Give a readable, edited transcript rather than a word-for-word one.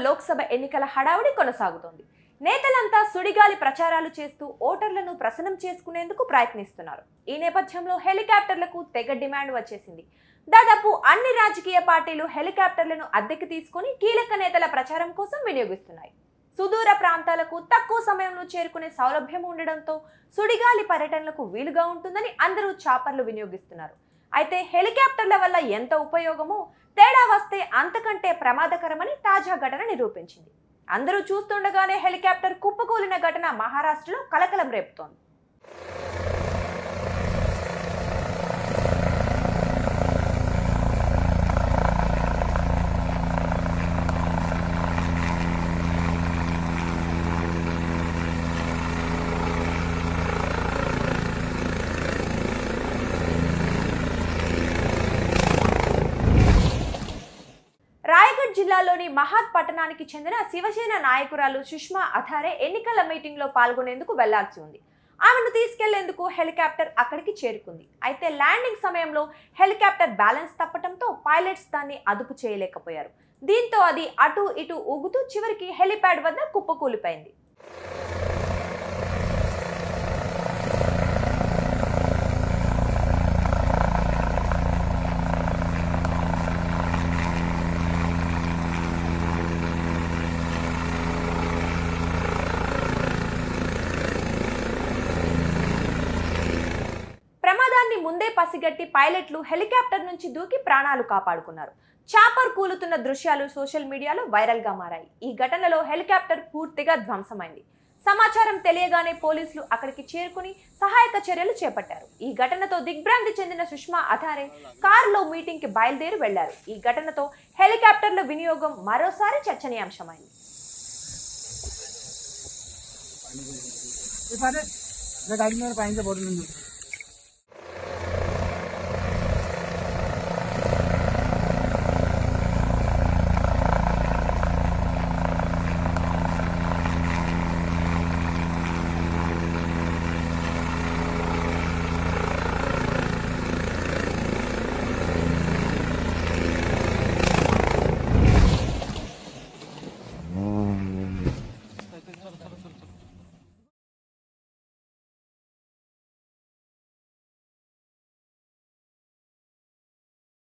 లోక్సభ ఎన్నికల హడావుడి కొనసాగుతోంది. నేతలంతా సుడిగాలి ప్రచారాలు చేస్తూ ఓటర్లను ప్రసన్నం చేసుకునేందుకు ప్రయత్నిస్తున్నారు. ఈ నేపథ్యంలో హెలికాప్టర్లకు తెగ డిమాండ్ వచ్చేసింది. దాదాపు అన్ని రాజకీయ పార్టీలు హెలికాప్టర్లను అద్దెకి తీసుకుని కీలక నేతల ప్రచారం కోసం వినియోగిస్తున్నాయి. సుదూర ప్రాంతాలకు తక్కువ సమయంలో చేరుకునే సౌలభ్యం ఉండడంతో సుడిగాలి పర్యటనలకు వీలుగా ఉంటుందని అందరూ చాపర్లు వినియోగిస్తున్నారు. అయితే హెలికాప్టర్ల వల్ల ఎంత ఉపయోగమో, తేడా వస్తే అంతకంటే ప్రమాదకరమని తాజా ఘటన నిరూపించింది. అందరూ చూస్తుండగానే హెలికాప్టర్ కుప్పకూలిన ఘటన మహారాష్ట్రలో కలకలం రేపుతోంది. రాయగఢ్ జిల్లాలోని మహాద్ పట్టణానికి చెందిన శివసేన నాయకురాలు సుష్మా అథారే ఎన్నికల మీటింగ్ లో పాల్గొనేందుకు వెళ్లాల్సి ఉంది. ఆమెను తీసుకెళ్లేందుకు హెలికాప్టర్ అక్కడికి చేరుకుంది. అయితే ల్యాండింగ్ సమయంలో హెలికాప్టర్ బ్యాలెన్స్ తప్పటంతో పైలట్స్ దాన్ని అదుపు చేయలేకపోయారు. దీంతో అది అటు ఇటు ఊగుతూ చివరికి హెలిప్యాడ్ వద్ద కుప్పకూలిపోయింది. ప్రమాదాన్ని ముందే పసిగట్టి పైలట్లు హెలికాప్టర్ నుంచి దూకి ప్రాణాలు కాపాడుకున్నారు. చాపర్ కూలుతున్న దృశ్యాలు సోషల్ మీడియాలో వైరల్ గా మారాయి. ఈ ఘటనలో హెలికాప్టర్ పూర్తిగా ధ్వంసమైంది. సమాచారం తెలియగానే పోలీసులు అక్కడికి చేరుకుని సహాయక చర్యలు చేపట్టారు. ఈ ఘటనతో దిగ్భ్రాంతి చెందిన సుష్మా అథారే కారులో మీటింగ్ కి బయలుదేరి వెళ్లారు. ఈ ఘటనతో హెలికాప్టర్ల వినియోగం మరోసారి చర్చనీయాంశమైంది. गाड़ी में